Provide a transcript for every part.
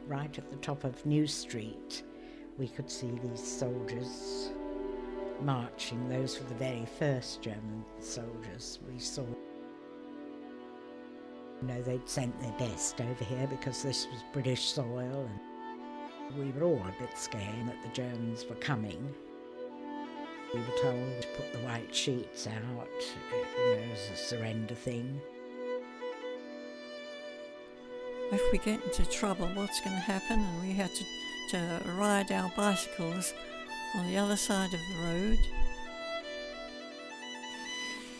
right at the top of New Street, we could see these soldiers marching. Those were the very first German soldiers we saw. You know, they'd sent their best over here because this was British soil, and we were all a bit scared that the Germans were coming. We were told to put the white sheets out, you know, as a surrender thing. If we get into trouble, what's going to happen? And we had to ride our bicycles on the other side of the road.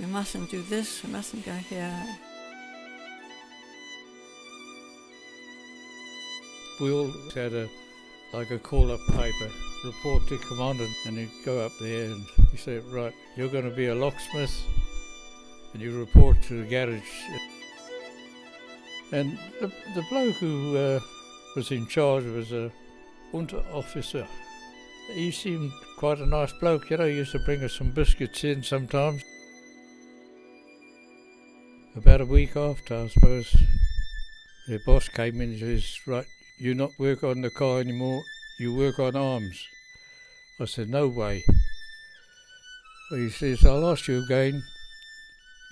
We mustn't do this, we mustn't go here. We all had a call-up paper, report to commandant, and he'd go up there and he said, right, you're going to be a locksmith, and you report to the garage. And the bloke who was in charge was a Unterofficer. He seemed quite a nice bloke, you know, he used to bring us some biscuits in sometimes. About a week after, I suppose, their boss came in and says, right, you not work on the car anymore, you work on arms. I said, no way. Well, he says, I'll ask you again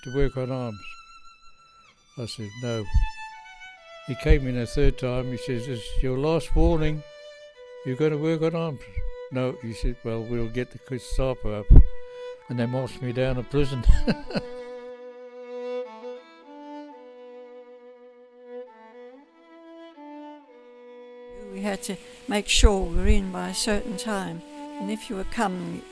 to work on arms. I said, no. He came in a third time, he says, this is your last warning, you're going to work on arms. No, he said, well, we'll get the Gestapo up. And they marched me down to prison. We had to make sure we were in by a certain time. And if you were coming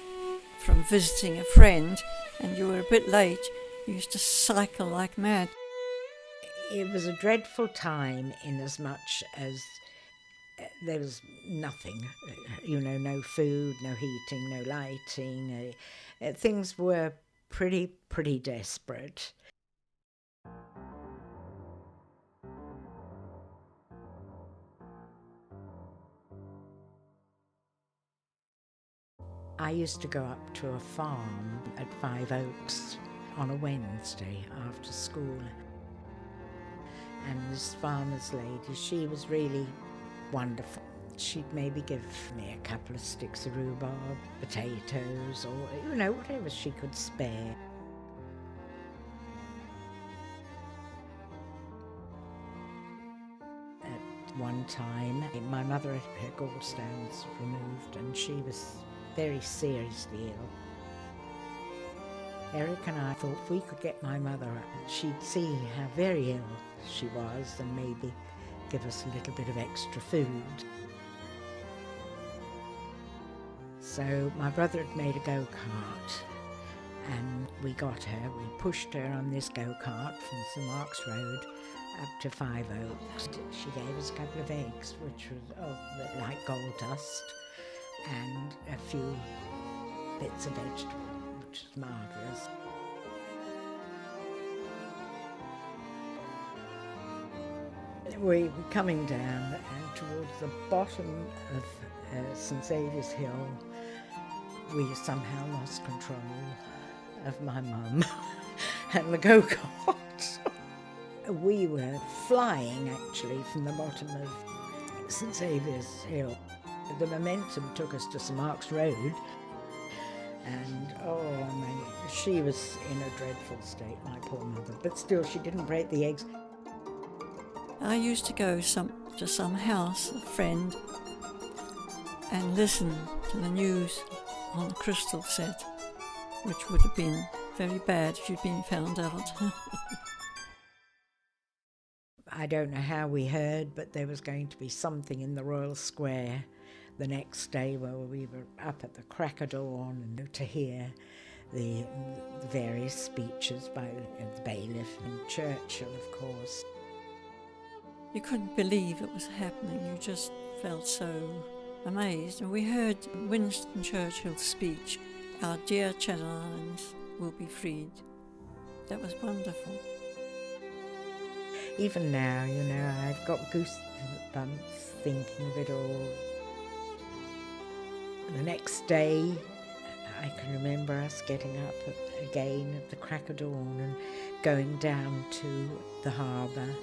from visiting a friend and you were a bit late, you used to cycle like mad. It was a dreadful time in as much as there was nothing, you know, no food, no heating, no lighting. Things were pretty desperate. I used to go up to a farm at Five Oaks on a Wednesday after school. And this farmer's lady, she was really wonderful. She'd maybe give me a couple of sticks of rhubarb, potatoes, or, you know, whatever she could spare. At one time, my mother had her gallstones removed and she was very seriously ill. Eric and I thought if we could get my mother up, she'd see how very ill she was and maybe give us a little bit of extra food. So my brother had made a go-kart and we got her. We pushed her on this go-kart from St Mark's Road up to Five Oaks. She gave us a couple of eggs, which was like gold dust, and a few bits of vegetable, which was marvellous. We were coming down and towards the bottom of St Saviour's Hill, we somehow lost control of my mum and the go-kart. We were flying actually from the bottom of St Saviour's Hill. The momentum took us to St Mark's Road, and she was in a dreadful state, my poor mother, but still she didn't break the eggs. I used to go to some house, a friend, and listen to the news on the crystal set, which would have been very bad if you'd been found out. I don't know how we heard, but there was going to be something in the Royal Square the next day where we were up at the crack of dawn and to hear the various speeches by the bailiff and Churchill, of course. You couldn't believe it was happening. You just felt so amazed. And we heard Winston Churchill's speech, "Our dear Channel Islands will be freed." That was wonderful. Even now, you know, I've got goosebumps thinking of it all. The next day, I can remember us getting up again at the crack of dawn and going down to the harbour.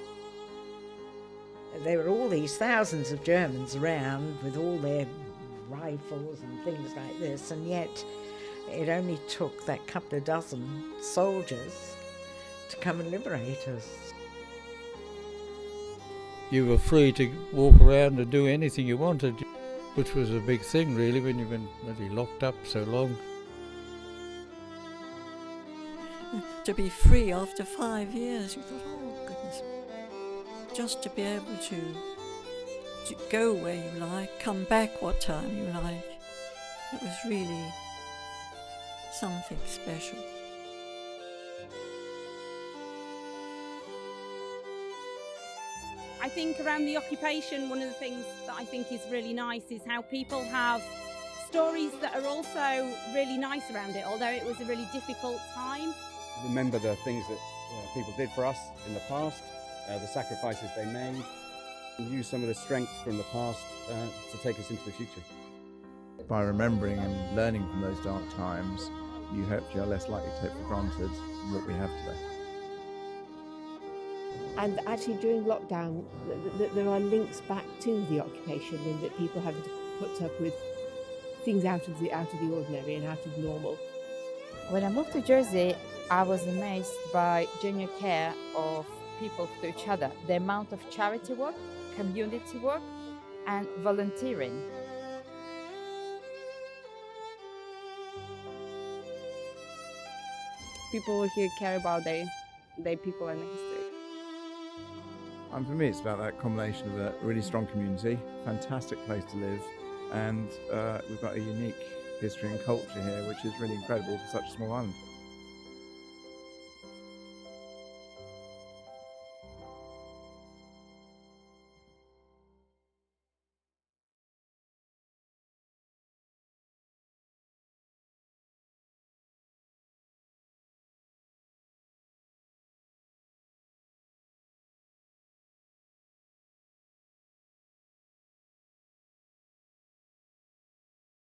There were all these thousands of Germans around with all their rifles and things like this, and yet it only took that couple of dozen soldiers to come and liberate us. You were free to walk around and do anything you wanted, which was a big thing really when you've been really locked up so long. To be free after 5 years, you thought, oh goodness, just to be able to go where you like, come back what time you like, it was really something special. I think around the occupation, one of the things that I think is really nice is how people have stories that are also really nice around it, although it was a really difficult time. Remember the things that people did for us in the past, the sacrifices they made, and use some of the strength from the past to take us into the future. By remembering and learning from those dark times, you hopefully are less likely to take for granted what we have today. And actually during lockdown, there are links back to the occupation in that people having to put up with things out of the ordinary and out of normal. When I moved to Jersey, I was amazed by genuine care of people to each other, the amount of charity work, community work, and volunteering. People here care about their people and their history. And for me, it's about that combination of a really strong community, fantastic place to live, and we've got a unique history and culture here, which is really incredible for such a small island.